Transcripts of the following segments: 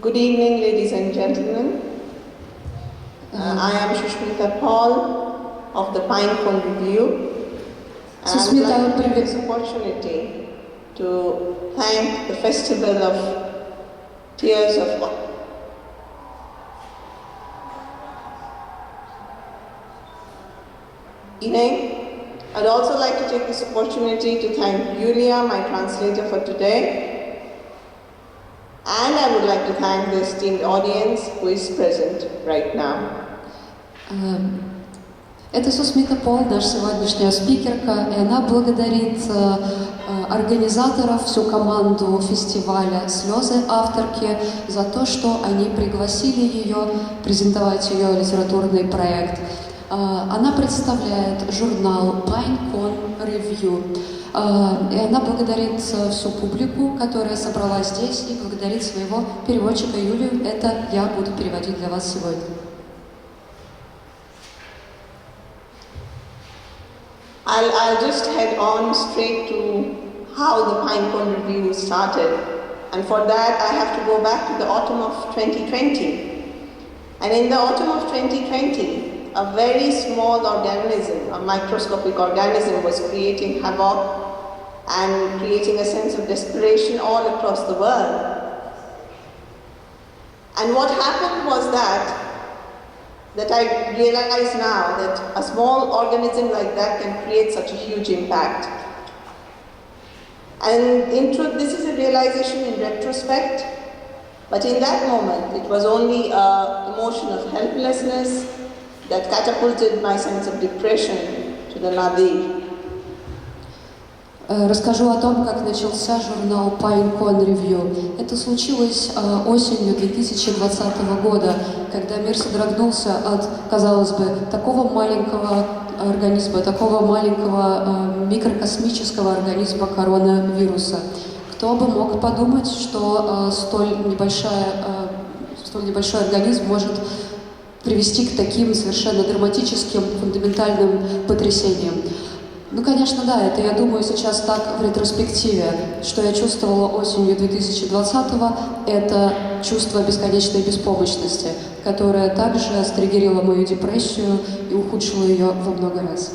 Good evening, ladies and gentlemen. I am Susmita Pol of the Pinecone Review. And I would like to take this opportunity to thank the Festival of Tears of Evening. I'd also like to take this opportunity to thank Yulia, my translator for today. And I would like to thank the esteemed audience who is present right now. Это Сусмита Пол, наша сегодняшняя спикерка, и она благодарит организаторов, всю команду фестиваля «Слезы» авторки за то, что они пригласили ее презентовать ее литературный проект. Она представляет журнал Pinecone Review. И она благодарит всю публику, которая собралась здесь, и благодарит своего переводчика Юлию. Это я буду переводить для вас сегодня. I'll just head on straight to how the Pinecone Review started. And for that, I have to go back to the autumn of 2020. And in the autumn of 2020, a very small organism, a microscopic organism, was creating havoc and creating a sense of desperation all across the world. And what happened was that I realize now that a small organism like that can create such a huge impact. And in truth, this is a realization in retrospect, but in that moment, it was only an emotion of helplessness that catapulted my sense of depression to the nadir. Расскажу о том, как начался журнал Pinecone Review. Это случилось осенью 2020 года, когда мир содрогнулся от, казалось бы, такого маленького организма, такого маленького микрокосмического организма коронавируса. Кто бы мог подумать, что столь небольшой организм может привести к таким совершенно драматическим, фундаментальным потрясениям. Ну, конечно, да, это я думаю сейчас так в ретроспективе. Что я чувствовала осенью 2020-го, это чувство бесконечной беспомощности, которое также стригерило мою депрессию и ухудшило ее во много раз.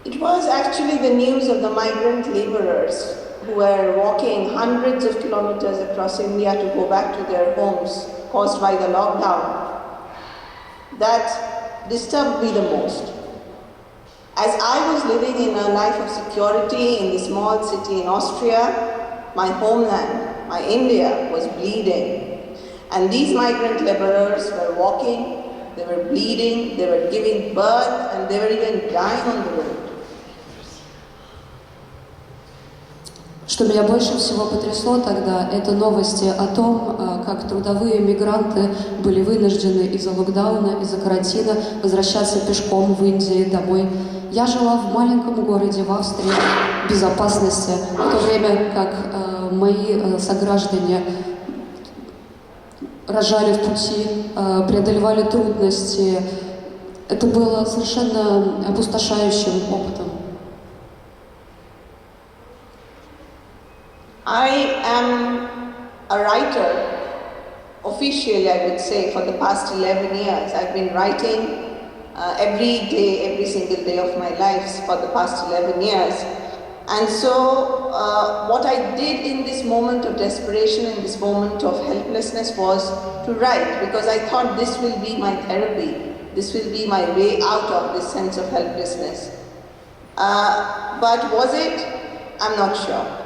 It was actually the news of the migrant laborers who were walking hundreds of kilometers across India to go back to their homes caused by the lockdown that disturbed me the most. As I was living in a life of security in the small city in Austria, my homeland, my India, was bleeding. And these migrant laborers were walking, they were bleeding, they were giving birth, and they were even dying on the road. Что меня больше всего потрясло тогда, это новости о том, как трудовые мигранты были вынуждены из-за локдауна, из-за карантина возвращаться пешком в Индии домой. Я жила в маленьком городе в Австрии в безопасности, в то время как мои сограждане рожали в пути, преодолевали трудности. Это было совершенно опустошающим опытом. I am a writer, officially I would say, for the past 11 years. I've been writing every day, every single day of my life for the past 11 years. And so what I did in this moment of desperation, in this moment of helplessness, was to write, because I thought this will be my therapy. This will be my way out of this sense of helplessness. But was it? I'm not sure.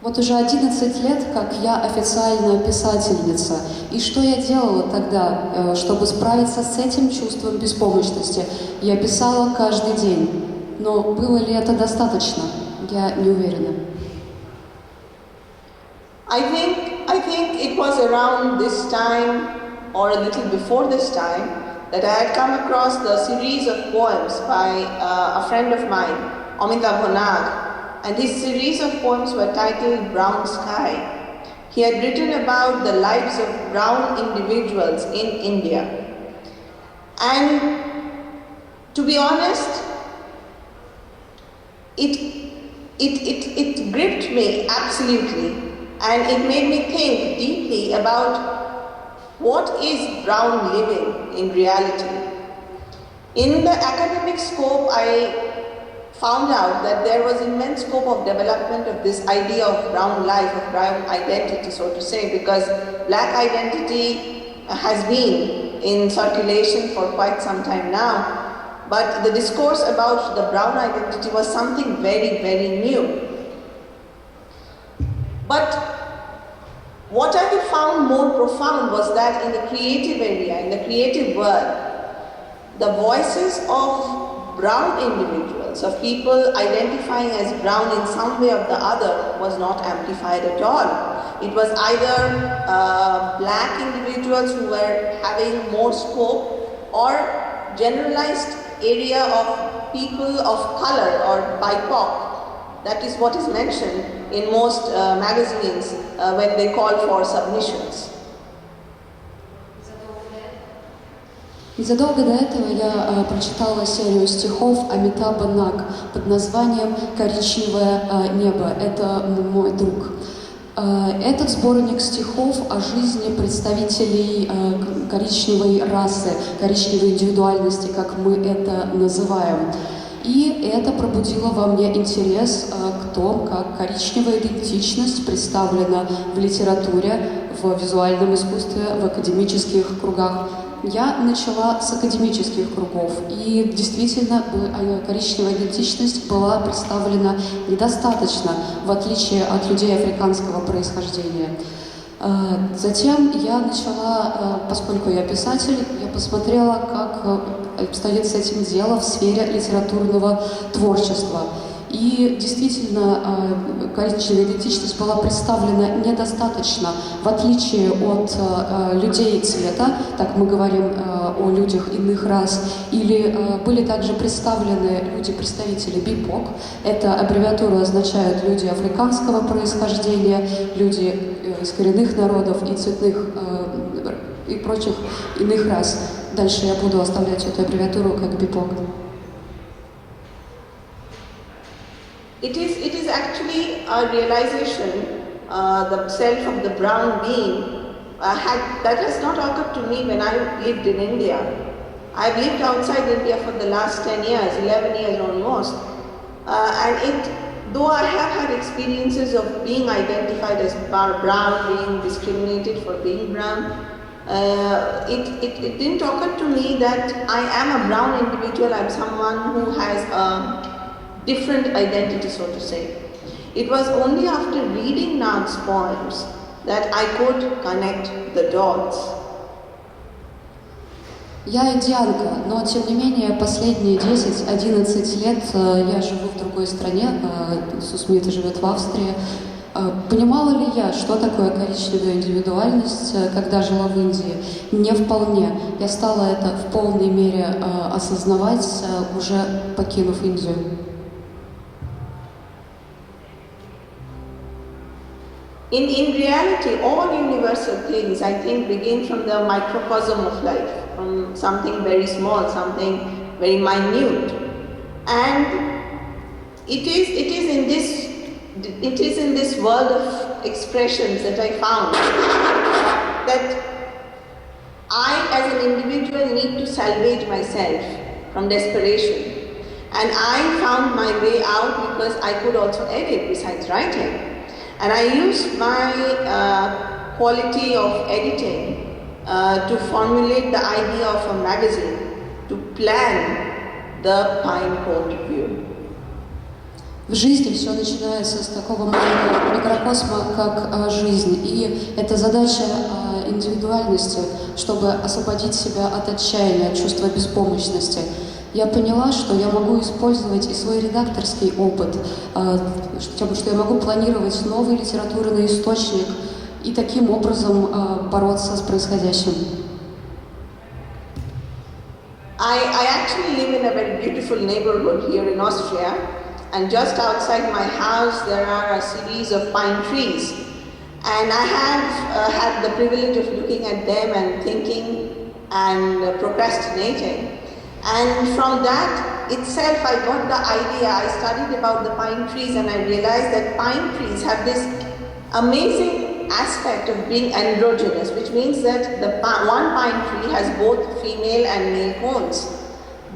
Вот уже 11 лет, как я официальная писательница. И что я делала тогда, чтобы справиться с этим чувством беспомощности? Я писала каждый день. Но было ли это достаточно? Я не уверена. I think it was around this time, or a little before this time, that I had come across the series of poems by a friend of mine, Amita Bhanag. And his series of poems were titled Brown Sky. He had written about the lives of brown individuals in India. And to be honest, it it gripped me absolutely, and it made me think deeply about what is brown living in reality. In the academic scope, I found out that there was immense scope of development of this idea of brown life, of brown identity, so to say, because black identity has been in circulation for quite some time now. But the discourse about the brown identity was something very, very new. But what I found more profound was that in the creative area, in the creative world, the voices of brown individuals, of people identifying as brown in some way or the other, was not amplified at all. It was either black individuals who were having more scope, or generalized area of people of color or BIPOC. That is what is mentioned in most magazines when they call for submissions. Незадолго до этого я прочитала серию стихов Амитаба Наг под названием «Коричневое небо. Это мой друг». Этот сборник стихов о жизни представителей коричневой расы, коричневой индивидуальности, как мы это называем. И это пробудило во мне интерес к тому, как коричневая идентичность представлена в литературе, в визуальном искусстве, в академических кругах. Я начала с академических кругов, и действительно коричневая идентичность была представлена недостаточно, в отличие от людей африканского происхождения. Затем я начала, поскольку я писатель, я посмотрела, как обстоит с этим дело в сфере литературного творчества. И действительно, коричневая идентичность была представлена недостаточно, в отличие от людей цвета, так мы говорим о людях иных рас, или были также представлены люди-представители BIPOC, это аббревиатура означает люди африканского происхождения, люди из коренных народов и цветных и прочих иных рас. Дальше я буду оставлять эту аббревиатуру как BIPOC. It is actually a realization, the self of the brown being, that has not occurred to me when I lived in India. I've lived outside India for the last 10 years, 11 years almost, though I have had experiences of being identified as brown, being discriminated for being brown, it didn't occur to me that I am a brown individual. I'm someone who has a different identity, so to say. It was only after reading Nag's poems that I could connect the dots. Я индианка, но тем не менее последние 10-11 лет я живу в другой стране, Сусмита живет в Австрии. Понимала ли я, что такое коричневая индивидуальность, когда жила в Индии? Не вполне. Я стала это в полной мере осознавать, уже покинув Индию. In reality, all universal things, I think, begin from the microcosm of life, from something very small, something very minute. And it is in this world of expressions that I found that I, as an individual, need to salvage myself from desperation. And I found my way out because I could also edit besides writing. And I used my quality of editing to formulate the idea of a magazine, to plan the fine point of view. В жизни все начинается с такого маленького микрокосма, как жизнь. И это задача индивидуальности, чтобы освободить себя от отчаяния, от чувства беспомощности. Я поняла, что я могу использовать и свой редакторский опыт, что я могу планировать новый литературный источник и таким образом бороться с происходящим. I actually live in a very beautiful neighborhood here in Austria, and just outside my house there are a series of pine trees, and I have had the privilege of looking at them and thinking and procrastinating. And from that, itself I got the idea, I studied about the pine trees and I realized that pine trees have this amazing aspect of being androgynous, which means that one pine tree has both female and male cones.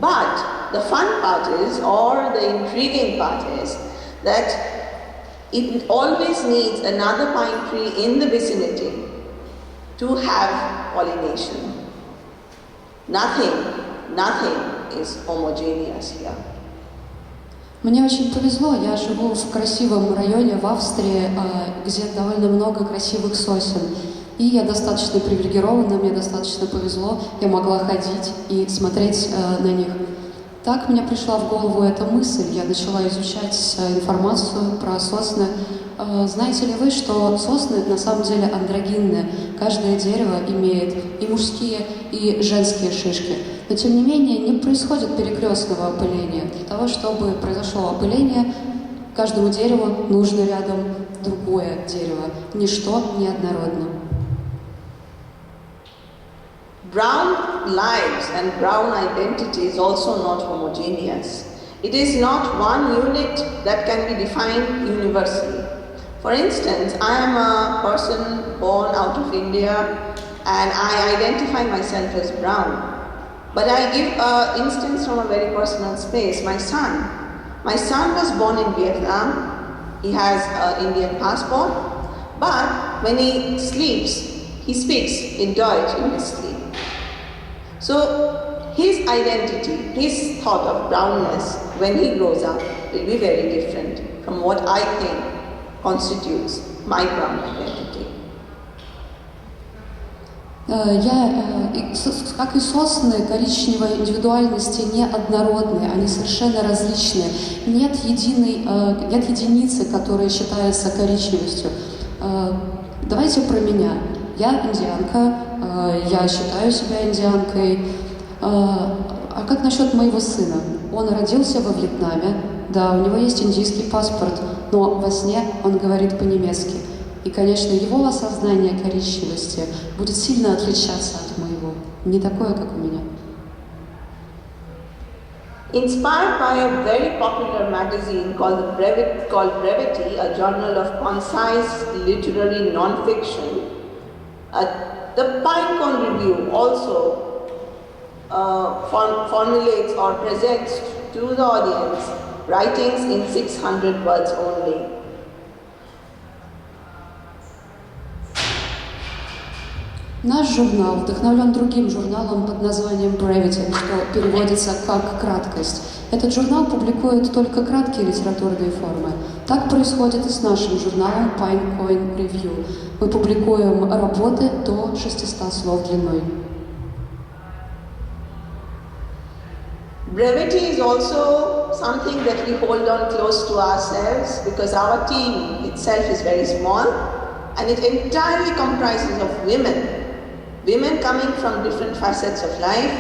But the fun part is, or the intriguing part is, that it always needs another pine tree in the vicinity to have pollination. Nothing is homogeneous here. Мне очень повезло, я живу в красивом районе в Австрии, где довольно много красивых сосен. И я достаточно привилегирована, мне достаточно повезло, я могла ходить и смотреть на них. Так мне пришла в голову эта мысль, я начала изучать информацию про сосны. Знаете ли вы, что сосны на самом деле андрогинные? Каждое дерево имеет и мужские, и женские шишки. Но тем не менее не происходит перекрестного опыления. Для того, чтобы произошло опыление, каждому дереву нужно рядом другое дерево. Ничто не однородно. Brown lives and brown identity is also not homogeneous. It is not one unit that can be defined universally. For instance, I am a person born out of India and I identify myself as brown. But I give an instance from a very personal space. My son was born in Vietnam. He has an Indian passport. But when he sleeps, he speaks in Deutsch in his sleep. So his identity, his thought of brownness when he grows up will be very different from what I think constitutes my brown identity. Как и сосны, коричневой индивидуальности неоднородные, они совершенно различные. Нет единицы, которая считается коричневостью. Давайте про меня. Я индианка, я считаю себя индианкой. А как насчет моего сына? Он родился во Вьетнаме, да, у него есть индийский паспорт, но во сне он говорит по-немецки. И, конечно, его осознание коричневости будет сильно отличаться от моего, не такое, как у меня. Inspired by a very popular magazine called Brevity, a journal of concise literary non-fiction, the Pinecone Review also formulates or presents to the audience writings in 600 words only. Наш журнал вдохновлен другим журналом под названием Brevity, что переводится как «краткость». Этот журнал публикует только краткие литературные формы. Так происходит и с нашим журналом Pinecone Review. Мы публикуем работы до 600 слов длиной. Brevity is also something that we hold on close to ourselves because our team itself is very small and it entirely comprises of women. Women coming from different facets of life,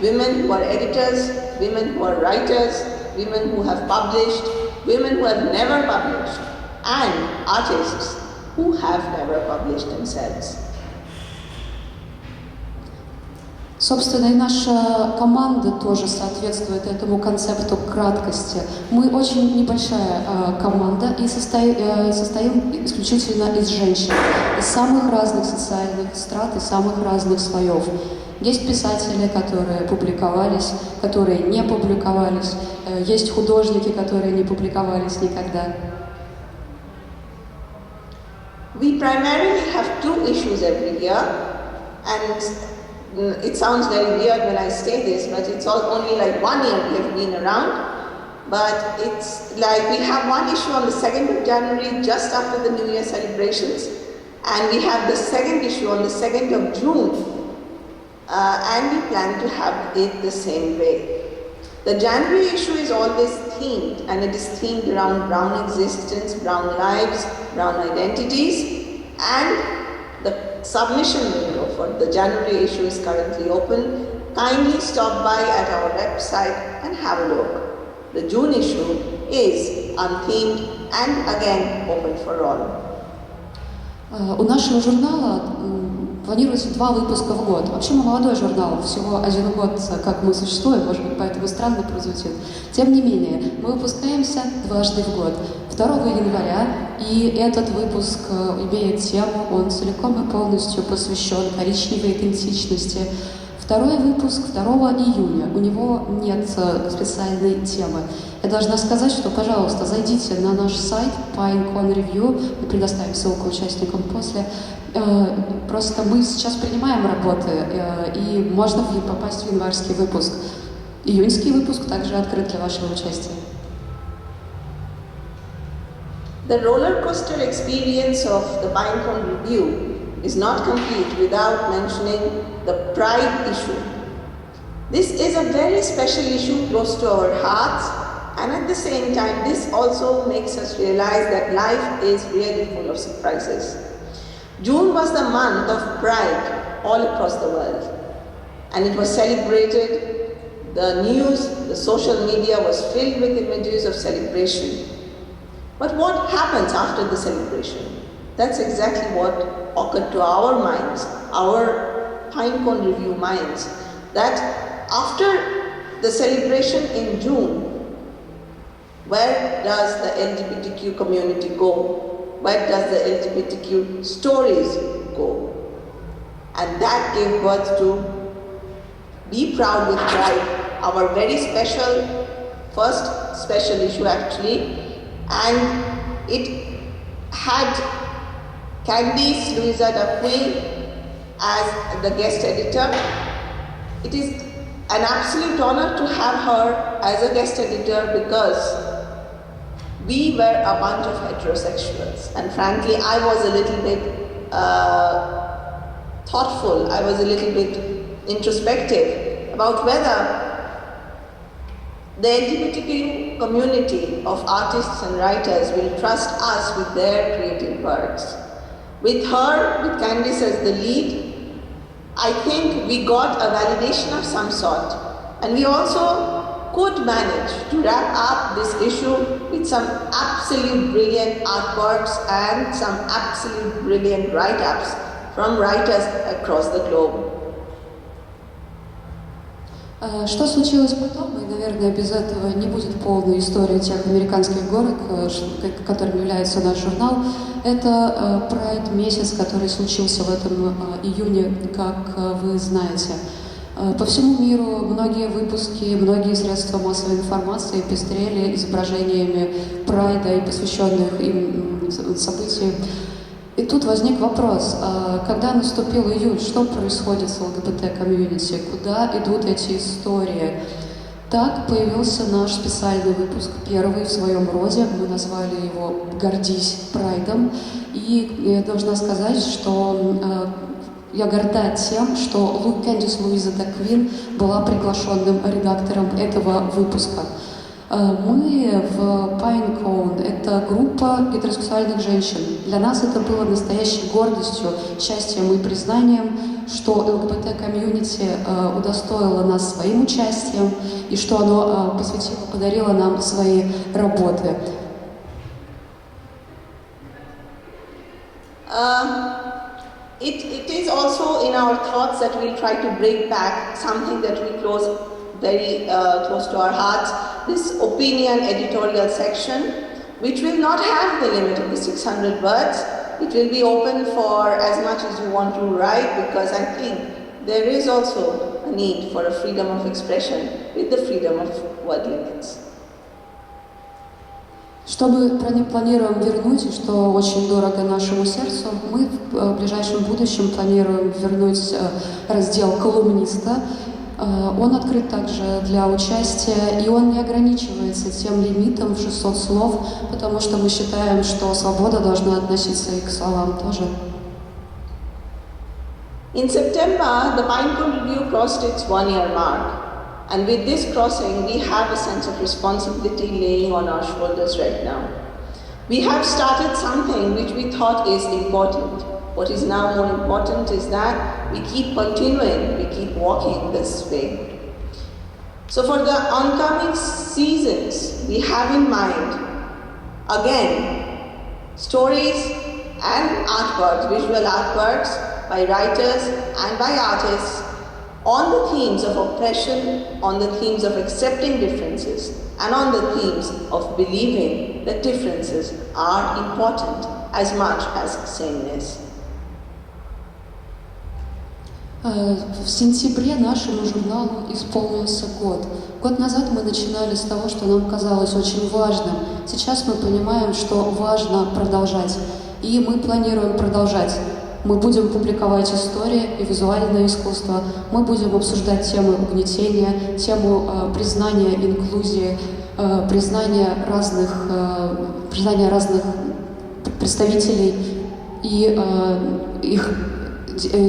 women who are editors, women who are writers, women who have published, women who have never published, and artists who have never published themselves. Собственно, и наша команда тоже соответствует этому концепту краткости. Мы очень небольшая команда и состоим исключительно из женщин, из самых разных социальных страт и самых разных слоев. Есть писатели, которые публиковались, которые не публиковались, есть художники, которые не публиковались никогда. We primarily have 2 issues every year, and it sounds very weird when I say this, but it's only like 1 year we have been around. But it's like we have 1 issue on the 2nd of January, just after the New Year celebrations, and we have the 2nd issue on the 2nd of June, and we plan to have it the same way. The January issue is always themed, and it is themed around brown existence, brown lives, brown identities, and the submission window for the January issue is currently open. Kindly stop by at our website and have a look. The June issue is unthemed and again open for all. У нашего журнала планируется 2 выпуска в год. Вообще мы молодой журнал, всего 1 год, как мы существуем, может быть, поэтому странно прозвучит. Тем не менее, мы выпускаемся дважды в год. 2 января, и этот выпуск имеет тему, он целиком и полностью посвящен коричневой идентичности. 2 выпуск 2 июня, у него нет специальной темы. Я должна сказать, что, пожалуйста, зайдите на наш сайт PineCon Review, мы предоставим ссылку участникам после. Просто мы сейчас принимаем работы, и можно попасть в январский выпуск. Июньский выпуск также открыт для вашего участия. The roller coaster experience of the PineCon Review is not complete without mentioning the pride issue. This is a very special issue close to our hearts, and at the same time, this also makes us realize that life is really full of surprises. June was the month of pride all across the world, and it was celebrated. The news, the social media was filled with images of celebration. But what happens after the celebration? That's exactly what occurred to our minds, our PineCon Review minds, that after the celebration in June, where does the LGBTQ community go? Where does the LGBTQ stories go? And that gave birth to Be Proud with Pride, our very special, first special issue actually, and it had Candice Louisa Dupuy as the guest editor. It is an absolute honor to have her as a guest editor because we were a bunch of heterosexuals, and frankly I was a little bit thoughtful, I was a little bit introspective about whether the LGBTQ community of artists and writers will trust us with their creative works. With her, with Candice as the lead, I think we got a validation of some sort, and we also could manage to wrap up this issue with some absolute brilliant artworks and some absolute brilliant write-ups from writers across the globe. Что случилось потом, и, наверное, без этого не будет полной истории тех американских горок, которым является наш журнал. Это Pride месяц, который случился в этом июне, как вы знаете. По всему миру многие выпуски, многие средства массовой информации пестрели изображениями Прайда и посвященных им событий. И тут возник вопрос, когда наступил июль, что происходит с ЛГБТ-комьюнити, куда идут эти истории? Так появился наш специальный выпуск, первый в своем роде, мы назвали его «Гордись Прайдом», и я должна сказать, что я горда тем, что Кэндис Луиза Даквин была приглашенным редактором этого выпуска. Мы в PineCon — это группа гетеросексуальных женщин. Для нас это было настоящей гордостью, счастьем и признанием, что ЛГБТ-комьюнити удостоило нас своим участием и что оно подарило нам свои работы. It is also in our thoughts that we'll try to bring back something that we very close to our hearts, this opinion editorial section, which will not have the limit of the 600 words. It will be open for as much as you want to write, because I think there is also a need for a freedom of expression with the freedom of word limits. Что мы планируем вернуть, и что очень дорого нашему сердцу, мы в ближайшем будущем планируем вернуть раздел колумниста. Он открыт также для участия, и он не ограничивается тем лимитом в 600 слов, потому что мы считаем, что свобода должна относиться и к словам тоже. In September, the PineCon Review crossed its one-year mark. And with this crossing, we have a sense of responsibility laying on our shoulders right now. We have started something which we thought is important. What is now more important is that we keep continuing, we keep walking this way. So for the oncoming seasons, we have in mind, again, stories and artworks, visual artworks by writers and by artists on the themes of oppression, on the themes of accepting differences, and on the themes of believing that differences are important as much as sameness. В сентябре нашему журналу исполнился год. Год назад мы начинали с того, что нам казалось очень важным. Сейчас мы понимаем, что важно продолжать. И мы планируем продолжать. Мы будем публиковать истории и визуальное искусство. Мы будем обсуждать темы угнетения, тему признания инклюзии, признания разных представителей и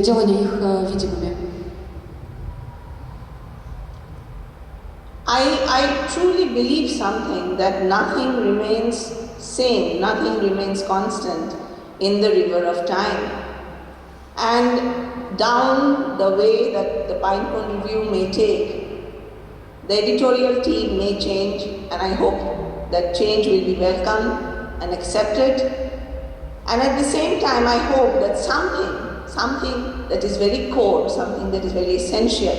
делания их видимыми. I truly believe something, that nothing remains same, nothing remains constant in the river of time. And down the way that the Pinecone Review may take, the editorial team may change, and I hope that change will be welcomed and accepted. And at the same time, I hope that something that is very core, something that is very essential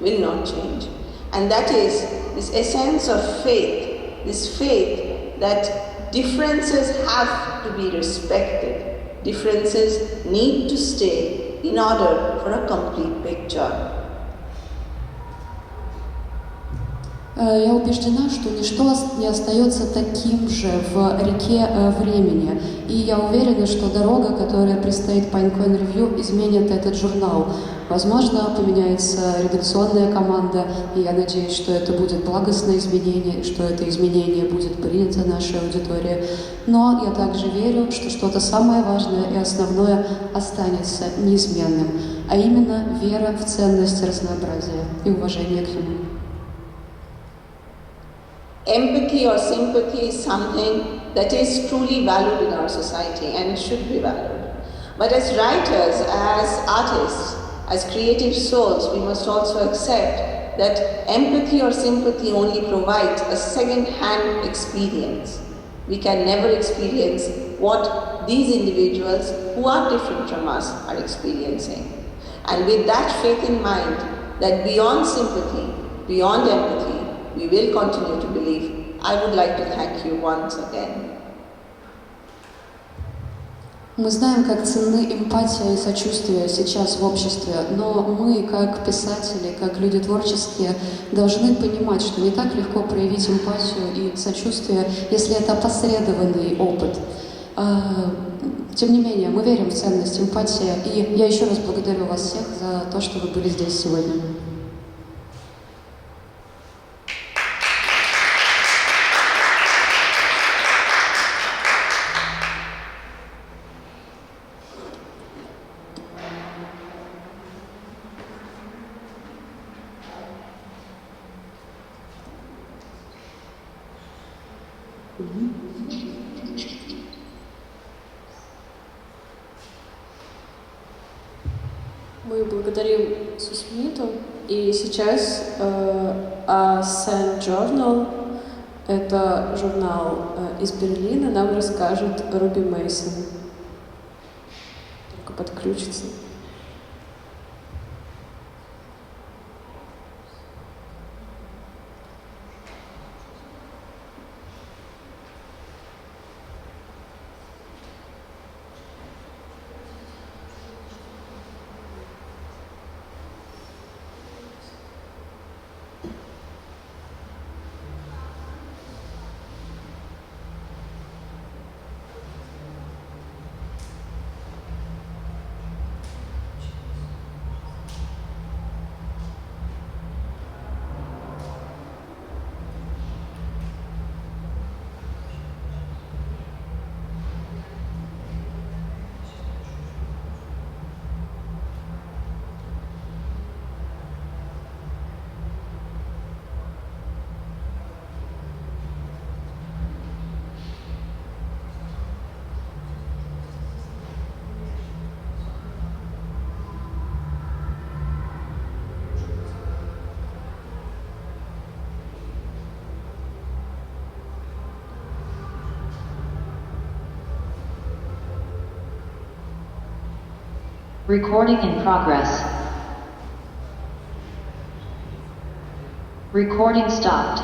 will not change. And that is this essence of faith, this faith that differences have to be respected. Differences need to stay in order for a complete picture. Я убеждена, что ничто не остается таким же в реке времени. И я уверена, что дорога, которая предстоит Pinecone Review, изменит этот журнал. Возможно, поменяется редакционная команда, и я надеюсь, что это будет благостное изменение, что это изменение будет принято нашей аудиторией. Но я также верю, что что-то самое важное и основное останется неизменным, а именно вера в ценность разнообразия и уважение к нему. Empathy or sympathy is something that is truly valued in our society and should be valued. But as writers, as artists, as creative souls, we must also accept that empathy or sympathy only provides a second-hand experience. We can never experience what these individuals who are different from us are experiencing. And with that faith in mind, that beyond sympathy, beyond empathy, we will continue to believe, I would like to thank you once again. Мы знаем, как ценны эмпатия и сочувствие сейчас в обществе, но мы, как писатели, как люди творческие, должны понимать, что не так легко проявить эмпатию и сочувствие, если это опосредованный опыт. Тем не менее, мы верим в ценность эмпатии, и я еще раз благодарю вас всех за то, что вы были здесь сегодня. Мы благодарим Сусмиту, и сейчас журнал, это журнал из Берлина, нам расскажет Руби Мэйсон. Только подключится. Recording in progress. Recording stopped.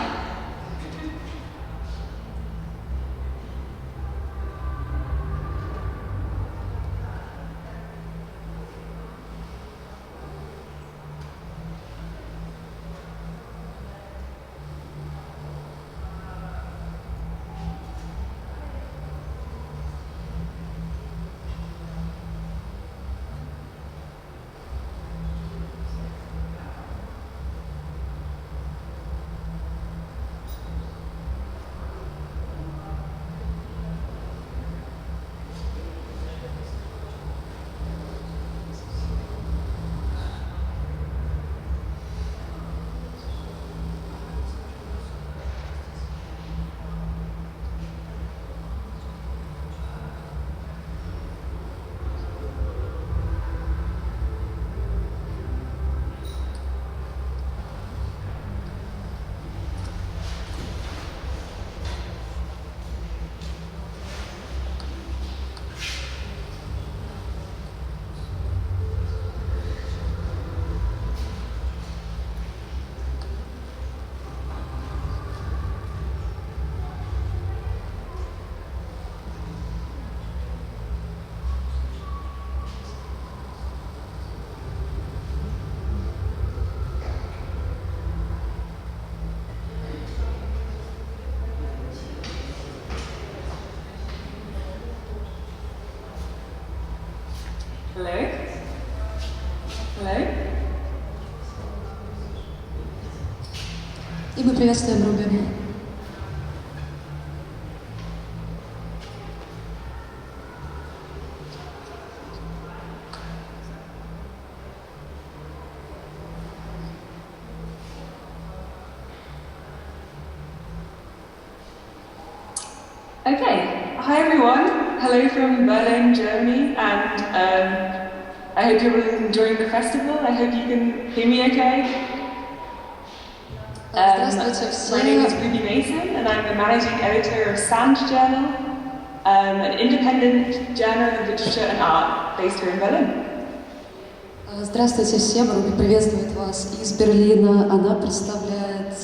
Hello? Hello? И мы приветствуем Руби. Okay, hi everyone. Hello from Berlin, Germany, and I hope you're all enjoying the festival. I hope you can hear me okay. My name is Rubi Мэйсон, and I'm the managing editor of Sand Journal, an independent journal of literature and art based here in Berlin. Здравствуйте всем, Руби приветствует вас из Берлина. Она представляет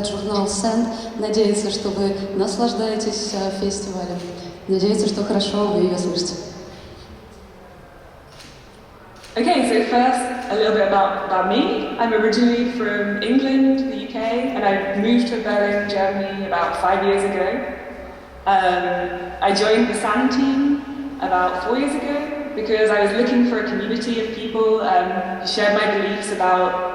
журнал Sand. Надеется, что вы наслаждаетесь фестивалем. Надеется, что хорошо вы ее слышите. Okay, so first a little bit about me. I'm originally from England, the UK, and I moved to Berlin, Germany about 5 years ago. I joined the Sand team about 4 years ago because I was looking for a community of people who shared my beliefs about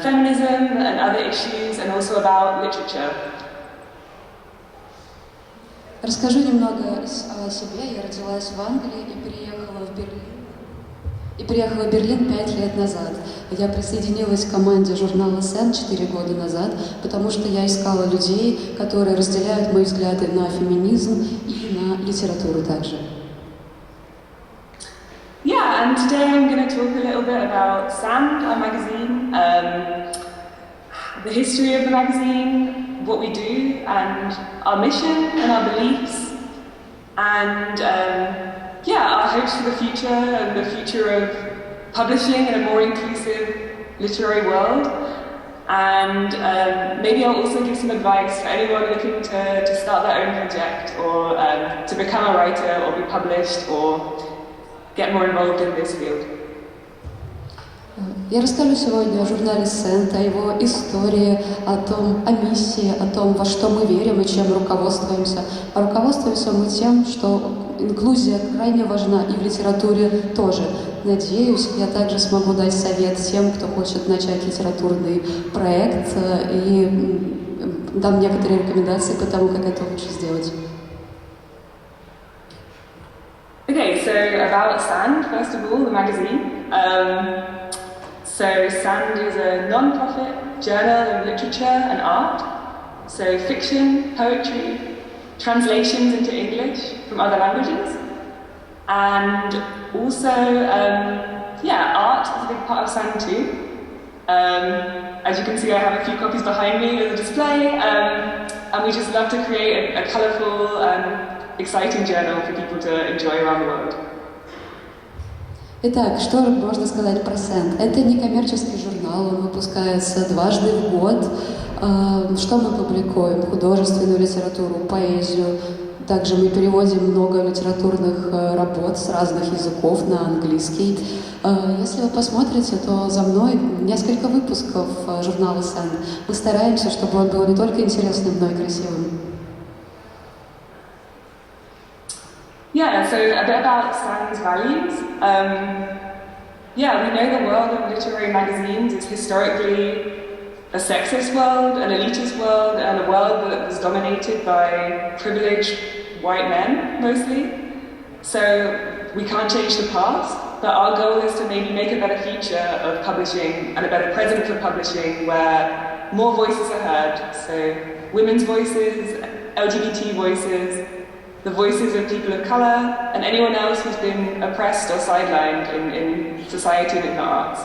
feminism and other issues, and also about literature. Расскажу немного о себе. Я родилась в Англии и приехала в Берлин 5 лет назад. Я присоединилась к команде журнала Sand 4 года назад, потому что я искала людей, которые разделяют мои взгляды на феминизм и на литературу также. Yeah, and today I'm going to talk a little bit about Sand, our magazine, the history of the magazine, what we do, and our mission and our beliefs, and our hopes for the future and the future of publishing in a more inclusive literary world. And maybe I'll also give some advice for anyone looking to start their own project, or to become a writer or be published or get more involved in this field. Я расскажу сегодня о журнале Sand, о его истории, о миссии, о том, во что мы верим и чем руководствуемся. А руководствуемся мы тем, что инклюзия крайне важна и в литературе тоже. Надеюсь, я также смогу дать совет тем, кто хочет начать литературный проект, и дам некоторые рекомендации по тому, как это лучше сделать. Okay, so about Sand, first of all, the magazine. So Sand is a non-profit journal of literature and art. So fiction, poetry, translations into English from other languages. And also, art is a big part of Sand too. As you can see, I have a few copies behind me as a display. And we just love to create a colourful, exciting journal for people to enjoy around the world. Итак, что можно сказать про Сент? Это некоммерческий журнал, он выпускается дважды в год. Что мы публикуем? Художественную литературу, поэзию. Также мы переводим много литературных работ с разных языков на английский. Если вы посмотрите, то за мной несколько выпусков журнала Сент. Мы стараемся, чтобы он был не только интересным, но и красивым. Yeah, so a bit about Sand's values. Yeah, we know the world of literary magazines is historically a sexist world, an elitist world, and a world that was dominated by privileged white men, mostly. So we can't change the past, but our goal is to maybe make a better future of publishing and a better present for publishing where more voices are heard. So women's voices, LGBT voices, the voices of people of colour, and anyone else who's been oppressed or sidelined in society and in the arts.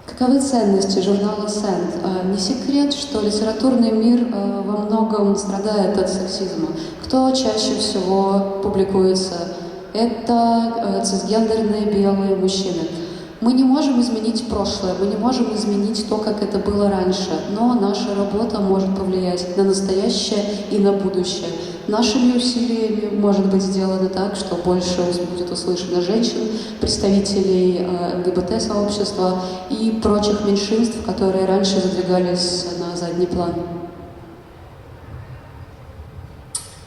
Каковы ценности журнала Сент? Не секрет, что литературный мир во многом страдает от сексизма. Кто чаще всего публикуется? Это цисгендерные белые мужчины. Мы не можем изменить прошлое, мы не можем изменить то, как это было раньше, но наша работа может повлиять на настоящее и на будущее. Нашими усилиями может быть сделано так, что больше будет услышано женщин, представителей ЛГБТ-сообщества и прочих меньшинств, которые раньше задвигались на задний план.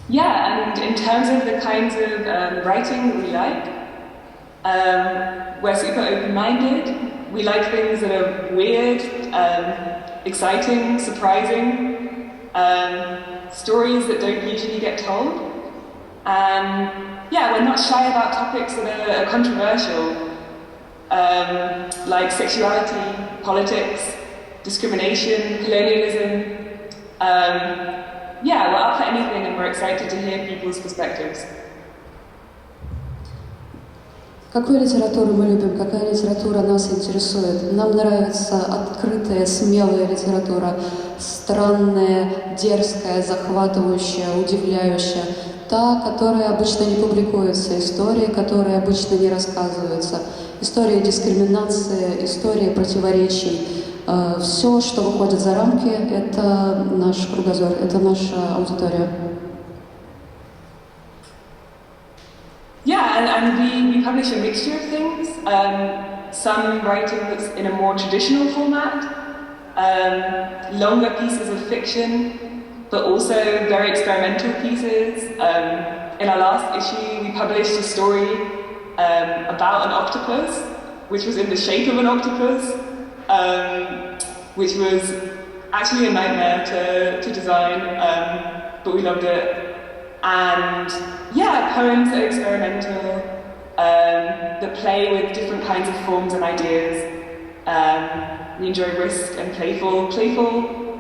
Yeah, and in terms of the kinds of writing that we like, we're super open-minded. We like things that are weird, exciting, surprising, stories that don't usually get told. And yeah, we're not shy about topics that are controversial, like sexuality, politics, discrimination, colonialism. Yeah, we're up for anything and we're excited to hear people's perspectives. Какую литературу мы любим, какая литература нас интересует? Нам нравится открытая, смелая литература, странная, дерзкая, захватывающая, удивляющая. Та, которая обычно не публикуется, истории, которые обычно не рассказываются. Истории дискриминации, истории противоречий. Все, что выходит за рамки, это наш кругозор, это наша аудитория. Yeah, and we publish a mixture of things. Some writing that's in a more traditional format, longer pieces of fiction, but also very experimental pieces. In our last issue, we published a story about an octopus, which was in the shape of an octopus, which was actually a nightmare to design, but we loved it. And yeah, poems that are experimental, that play with different kinds of forms and ideas. We enjoy risk and playful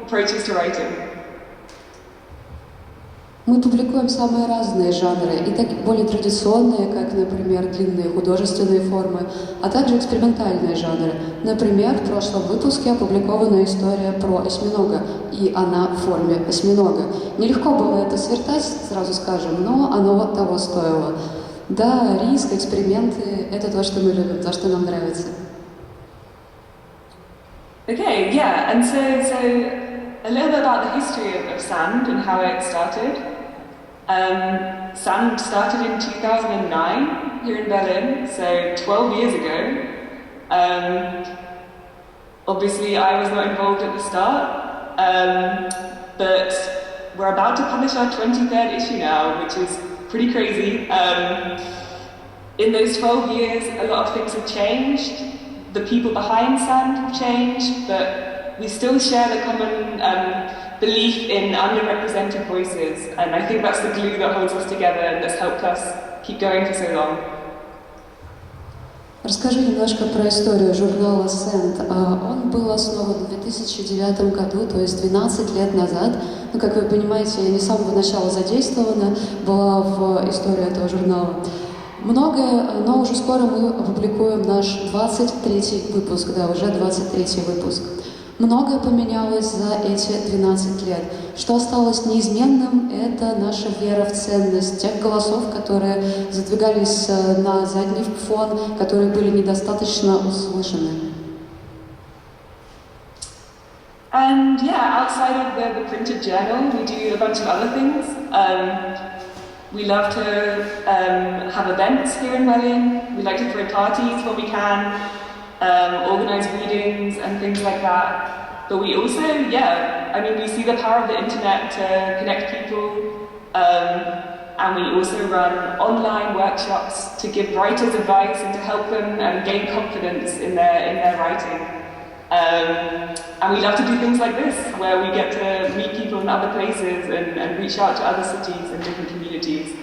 approaches to writing. Мы публикуем самые разные жанры, и так более традиционные, как, например, длинные художественные формы, а также экспериментальные жанры. Например, в прошлом выпуске опубликована история про осьминога, и она в форме осьминога. Нелегко было это свертать, сразу скажем, но оно того стоило. Да, риск, эксперименты — это то, что мы любим, то, что нам нравится. Okay, yeah, and so a little bit about the history of Sand and how it started. Sand started in 2009 here in Berlin, so 12 years ago. Obviously, I was not involved at the start, but we're about to publish our 23rd issue now, which is pretty crazy. In those 12 years, a lot of things have changed. The people behind Sand have changed, but we still share the common belief in underrepresented voices, and I think that's the glue that holds us together and that's helped us keep going for so long. Расскажу немножко про историю журнала «Сент». Он был основан в 2009 году, то есть 12 лет назад. Но, как вы понимаете, я не с самого начала задействована была в истории этого журнала. Многое, но уже скоро мы опубликуем наш 23-й выпуск, да, уже 23-й выпуск. Многое поменялось за эти 12 лет. Что осталось неизменным, это наша вера в ценность тех голосов, которые задвигались на задний фон, которые были недостаточно услышаны. And yeah, outside of the printed journal, we do a bunch of other things. We love to have events here in Berlin. We like to throw parties when we can, organize readings and things like that. But we also, we see the power of the internet to connect people. And we also run online workshops to give writers advice and to help them gain confidence in their writing. And we love to do things like this, where we get to meet people in other places and reach out to other cities and different communities.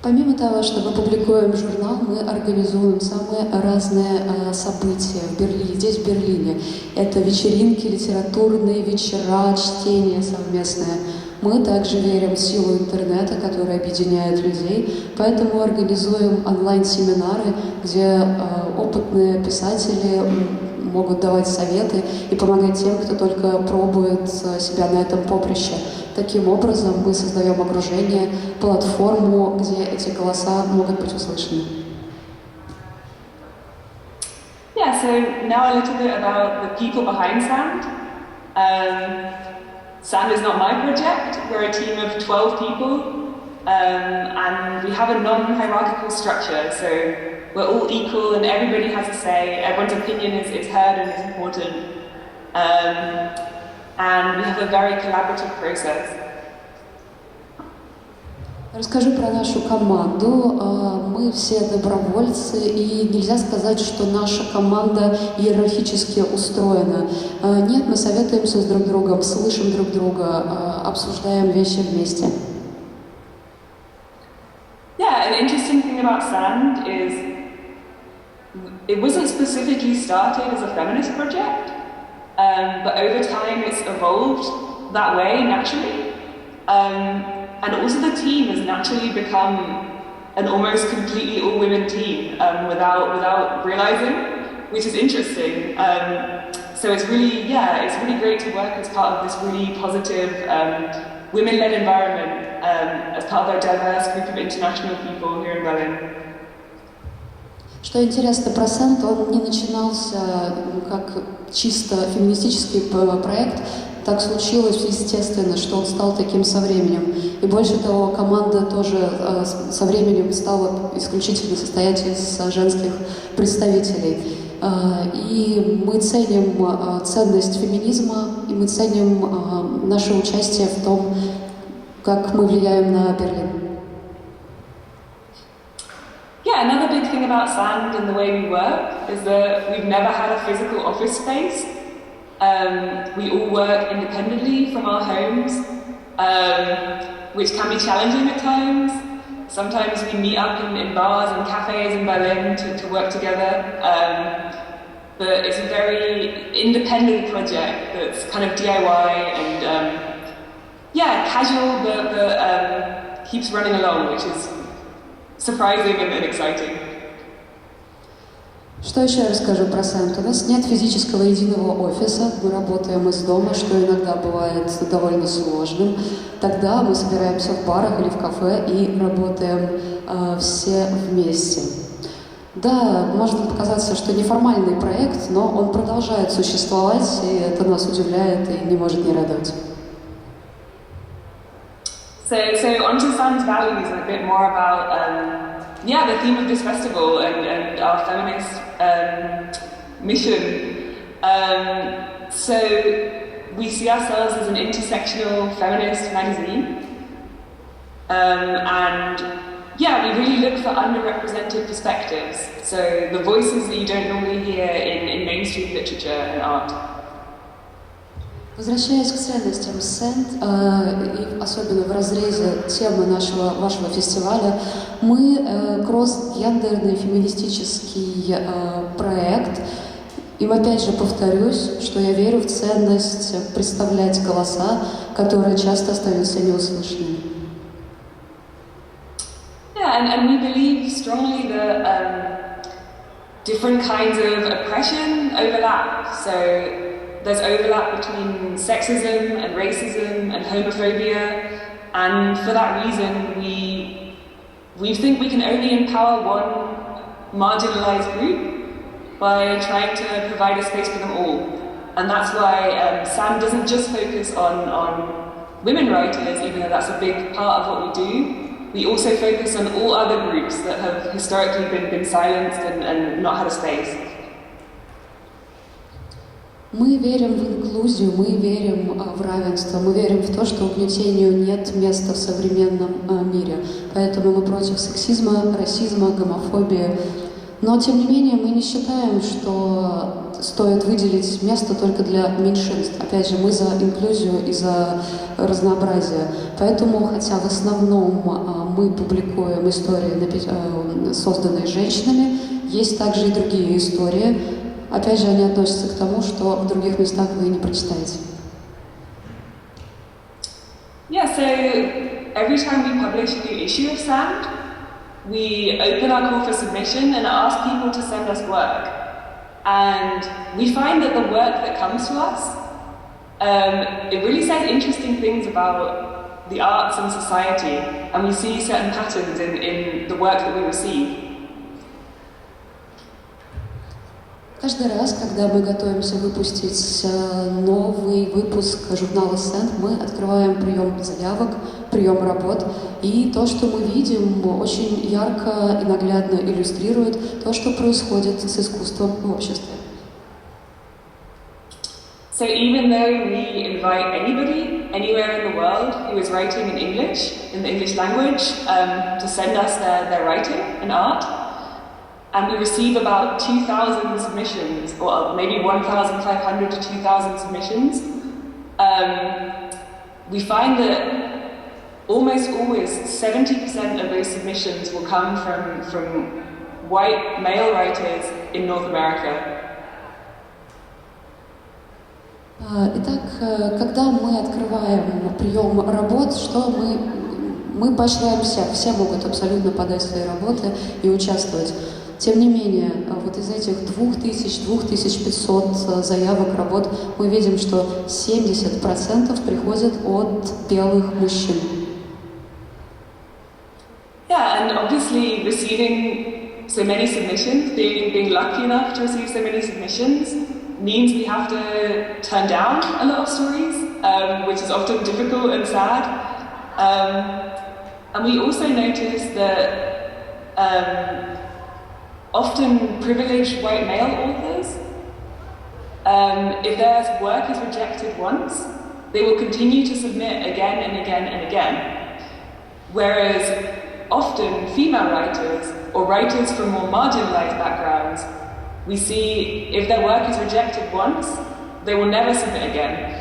Помимо того, что мы публикуем журнал, мы организуем самые разные события в Берлине, здесь в Берлине. Это вечеринки, литературные вечера, чтения совместные. Мы также верим в силу интернета, который объединяет людей, поэтому организуем онлайн-семинары, где опытные писатели могут давать советы и помогать тем, кто только пробует себя на этом поприще. Таким образом, мы создаем окружение, платформу, где эти голоса могут быть услышаны. Yeah, so now a little bit about the people behind SAND. SAND is not my project. We're a team of 12 people, and we have a non-hierarchical structure, so we're all equal and everybody has a say. Everyone's opinion is heard and is important. And we have a very collaborative process. Расскажу про нашу команду. Мы все добровольцы, и нельзя сказать, что наша команда иерархически устроена. Нет, мы советуемся с друг другом, слышим друг друга, обсуждаем вещи вместе. Yeah, an interesting thing about SAND is it wasn't specifically started as a feminist project, but over time it's evolved that way naturally. And also the team has naturally become an almost completely all-women team without realizing, which is interesting. So it's really great to work as part of this really positive women-led environment as part of a diverse group of international people here in Berlin. Что интересно про СЭНД, он не начинался как чисто феминистический проект. Так случилось, естественно, что он стал таким со временем. И больше того, команда тоже со временем стала исключительно состоять из женских представителей. И мы ценим ценность феминизма, и мы ценим наше участие в том, как мы влияем на Берлин. Yeah, another big thing about SAND and the way we work is that we've never had a physical office space. We all work independently from our homes, which can be challenging at times. Sometimes we meet up in bars and cafes in Berlin to work together. But it's a very independent project that's kind of DIY and casual, but keeps running along, which is surprising and exciting. Что еще я расскажу про СЭНД? У нас нет физического единого офиса, мы работаем из дома, что иногда бывает довольно сложным. Тогда мы собираемся в барах или в кафе и работаем все вместе. Да, может показаться, что неформальный проект, но он продолжает существовать, и это нас удивляет и не может не радовать. So onto SAND's values and a bit more about the theme of this festival and our feminist mission. So we see ourselves as an intersectional feminist magazine, and we really look for underrepresented perspectives. So the voices that you don't normally hear in mainstream literature and art. Возвращаясь к ценностям СЭНД, и особенно в разрезе темы вашего фестиваля, мы кросс-гендерный феминистический проект. И опять же повторюсь, что я верю в ценность представлять голоса, которые часто остаются неуслышанными. Yeah, and we believe strongly that different kinds of oppression overlap. So there's overlap between sexism and racism and homophobia, and for that reason we think we can only empower one marginalized group by trying to provide a space for them all. And that's why Sam doesn't just focus on women writers, even though that's a big part of what we do. We also focus on all other groups that have historically been silenced and not had a space. Мы верим в инклюзию, мы верим в равенство, мы верим в то, что угнетению нет места в современном мире. Поэтому мы против сексизма, расизма, гомофобии. Но, тем не менее, мы не считаем, что стоит выделить место только для меньшинств. Опять же, мы за инклюзию и за разнообразие. Поэтому, хотя в основном мы публикуем истории, созданные женщинами, есть также и другие истории. Опять же, они относятся к тому, что в других местах вы не прочитаете. Yeah, so every time we publish a new issue of Sand, we open our call for submission and ask people to send us work. And we find that the work that comes to us, it really says interesting things about the arts and society, and we see certain patterns in the work that we receive. Каждый раз, когда мы готовимся выпустить новый выпуск журнала «Сент», мы открываем прием заявок, прием работ, и то, что мы видим, очень ярко и наглядно иллюстрирует то, что происходит с искусством в обществе. So even though we invite anybody, anywhere in the world who is writing in English, in the English language, to send us their writing and art, and we receive about 2,000 submissions, or maybe 1,500 to 2,000 submissions, we find that almost always 70% of those submissions will come from white male writers in North America. Итак, когда мы открываем прием работ, что мы поощряем всех, все могут абсолютно подать свои работы и участвовать. Тем не менее, вот из этих 2500 заявок работ мы видим, что 70% приходят от белых мужчин. Yeah, and obviously receiving so many submissions, being lucky enough to receive so many submissions, means we have to turn down a lot of stories, which is often difficult and sad. And we also notice that often privileged white male authors, if their work is rejected once, they will continue to submit again and again and again. Whereas often female writers or writers from more marginalized backgrounds, we see if their work is rejected once, they will never submit again.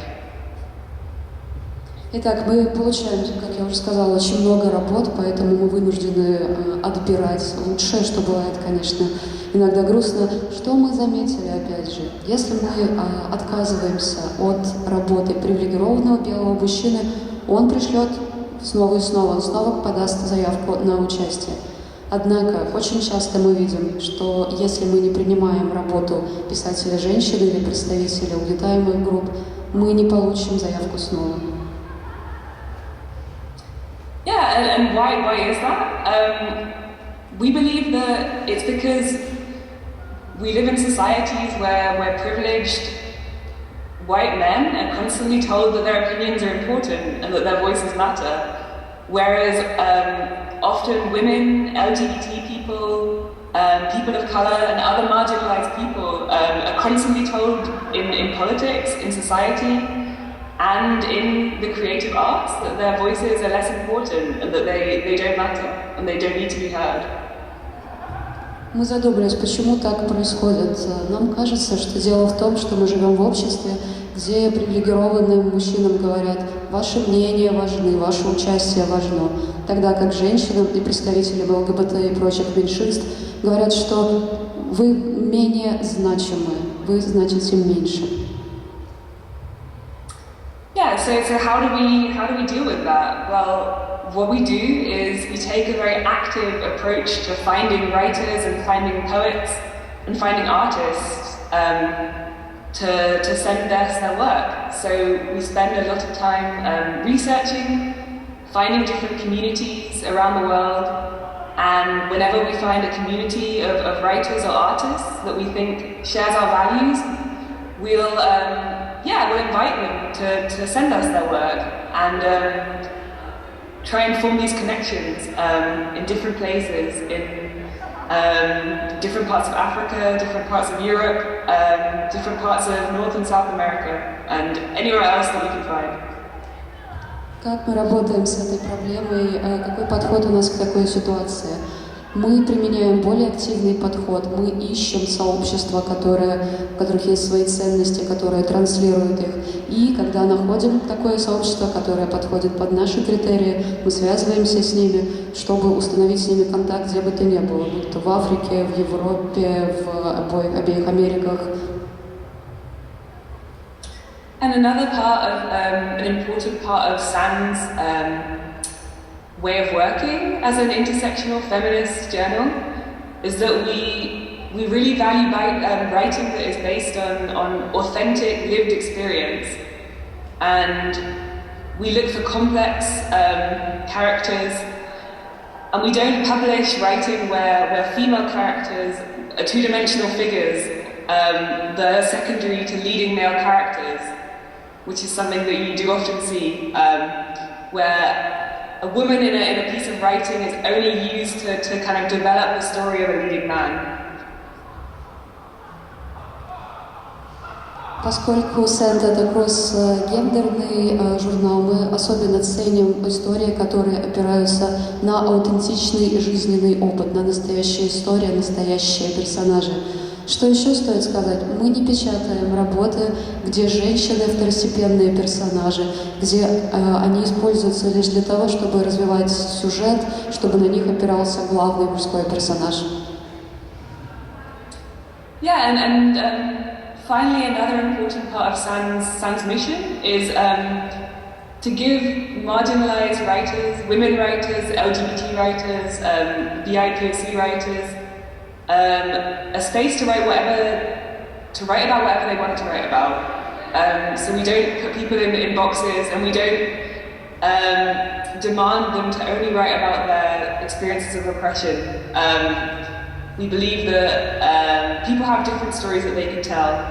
Итак, мы получаем, как я уже сказала, очень много работ, поэтому мы вынуждены отбирать лучшее, что бывает, конечно, иногда грустно. Что мы заметили, опять же, если мы отказываемся от работы привилегированного белого мужчины, он пришлет снова и снова, он снова подаст заявку на участие. Однако, очень часто мы видим, что если мы не принимаем работу писателя-женщины или представителя угнетаемых групп, мы не получим заявку снова. Yeah, and why is that? We believe that it's because we live in societies where privileged white men are constantly told that their opinions are important and that their voices matter, whereas often women, LGBT people, people of color and other marginalized people are constantly told in politics, in society, and in the creative arts that their voices are less important and that they don't matter and they don't need to be heard. Мы задумались, почему так происходит. Нам кажется, что дело в том, что мы живем в обществе, где привилегированным мужчинам говорят, ваше мнение важны, ваше участие важно, тогда как женщинам и представителям ЛГБТ и прочих меньшинств говорят, что вы менее значимы, вы значите меньше. Yeah, so how do we deal with that? Well, what we do is we take a very active approach to finding writers and finding poets and finding artists to send us their work. So we spend a lot of time researching, finding different communities around the world, and whenever we find a community of writers or artists that we think shares our values, we'll invite them to send us their work and try and form these connections in different places, in different parts of Africa, different parts of Europe, different parts of North and South America, and anywhere else that we can find. Как мы работаем с этой проблемой? Какой подход у нас к такой ситуации? Мы применяем более активный подход. Мы ищем сообщества, в которых есть свои ценности, которые транслируют их. И когда находим такое сообщество, которое подходит под наши критерии, мы связываемся с ними, чтобы установить с ними контакт, где бы то ни было, будь то в Африке, в Европе, в обеих Америках. And another part of, an important part of Sand's way of working as an intersectional feminist journal is that we really value writing that is based on authentic lived experience. And we look for complex characters, and we don't publish writing where female characters are two-dimensional figures that are secondary to leading male characters, which is something that you do often see, where a woman in a piece of writing is only used to kind of develop the story of a leading man. Поскольку «Сент» — это кросс-гендерный журнал, мы особенно ценим истории, которые опираются на аутентичный жизненный опыт, на настоящие истории, настоящие персонажи. Что еще стоит сказать? Мы не печатаем работы, где женщины — второстепенные персонажи, где они используются лишь для того, чтобы развивать сюжет, чтобы на них опирался главный мужской персонаж. Yeah, and finally, another important part of Sand's mission is to give marginalized writers, women writers, LGBT writers, BIPOC writers, a space to write about whatever they want to write about. So we don't put people in boxes, and we don't demand them to only write about their experiences of oppression. We believe that people have different stories that they can tell,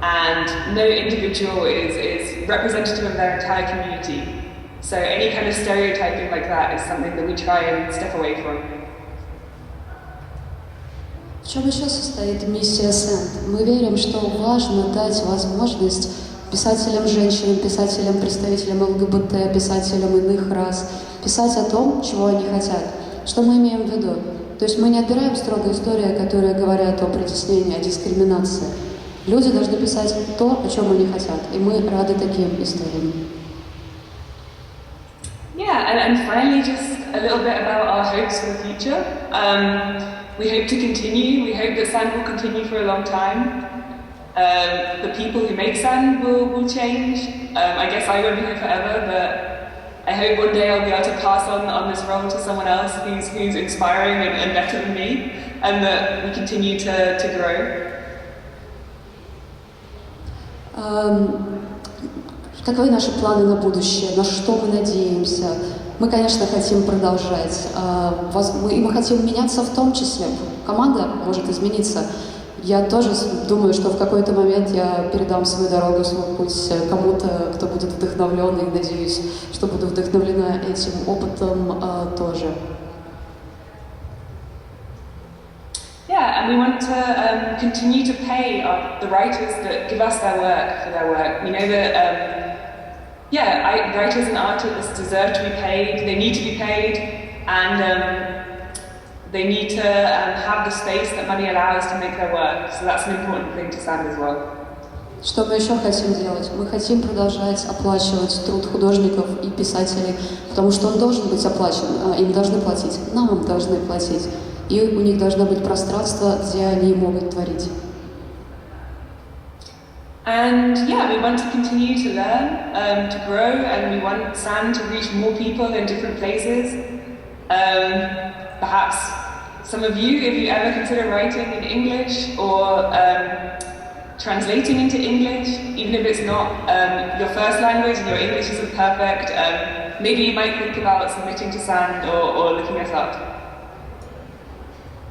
and no individual is representative of their entire community. So any kind of stereotyping like that is something that we try and step away from. В чем еще состоит миссия «Сент»? Мы верим, что важно дать возможность писателям-женщинам, писателям-представителям ЛГБТ, писателям иных рас писать о том, чего они хотят. Что мы имеем в виду? То есть мы не отбираем строго истории, которые говорят о притеснении, о дискриминации. Люди должны писать то, о чем они хотят, и мы рады таким историям. Yeah, and finally, just a little bit about our hopes for the future. We hope to continue. We hope that Sand will continue for a long time. The people who make Sand will change. I guess I won't be here forever, but I hope one day I'll be able to pass on this role to someone else who's inspiring and better than me, and that we continue to grow. Каковы наши планы на будущее? На что мы надеемся? Мы, конечно, хотим продолжать. И мы хотим меняться в том числе. Команда может измениться. Я тоже думаю, что в какой-то момент я передам свою дорогу, свой путь кому-то, кто будет вдохновлен, и надеюсь, что буду вдохновлена этим опытом тоже. Yeah, and we want to continue to pay the writers that give us their work for their work. We know that, writers and artists deserve to be paid, they need to be paid, and they need to have the space that money allows to make their work. So that's an important thing to Sand as well. Что мы еще хотим делать? Мы хотим продолжать оплачивать труд художников и писателей, потому что он должен быть оплачен, им должны платить, нам должны платить. И у них должно быть пространство, где они могут творить. And we want to continue to learn, to grow, and we want Sand to reach more people in different places. Perhaps some of you, if you ever consider writing in English or translating into English, even if it's not your first language and your English isn't perfect. Maybe you might think about submitting to SAND or looking us up.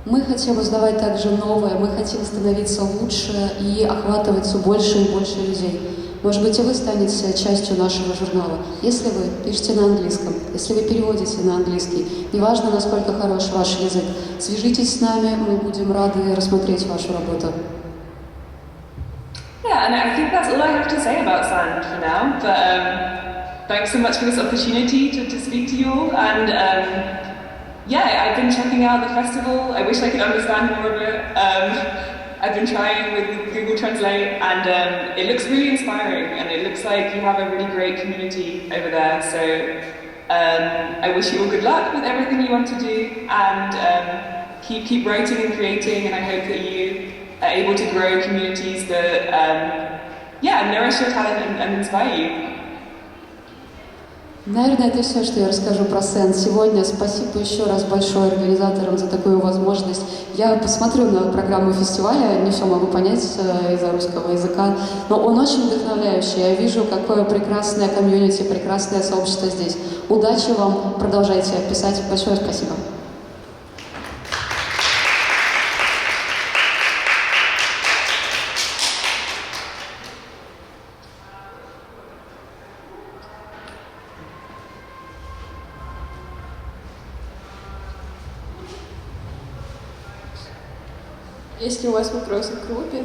Мы хотим узнавать также новое, мы хотим становиться лучше и охватывать все больше и больше людей. Может быть, и вы станете частью нашего журнала. Если вы пишете на английском, если вы переводите на английский, неважно, насколько хорош ваш язык, свяжитесь с нами, мы будем рады рассмотреть вашу работу. Yeah, and I think that's all I have to say about SAND for now. But thanks so much for this opportunity to speak to you all. And yeah, I've been checking out the festival. I wish I could understand more of it. I've been trying with Google Translate, and it looks really inspiring, and it looks like you have a really great community over there. So I wish you all good luck with everything you want to do, and keep writing and creating. And I hope that you are able to grow communities that nourish your talent and inspire you. Наверное, это все, что я расскажу про СЭН сегодня. Спасибо еще раз большое организаторам за такую возможность. Я посмотрю на программу фестиваля, не все могу понять из-за русского языка, но он очень вдохновляющий. Я вижу, какое прекрасное комьюнити, прекрасное сообщество здесь. Удачи вам, продолжайте писать. Большое спасибо. Если у вас вопросы к Руби,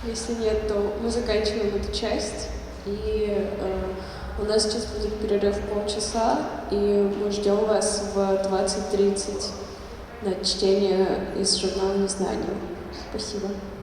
если нет, то мы заканчиваем эту часть. И у нас сейчас будет перерыв полчаса, и мы ждем вас в 20:30 на чтение из журнала «Незнание». Спасибо.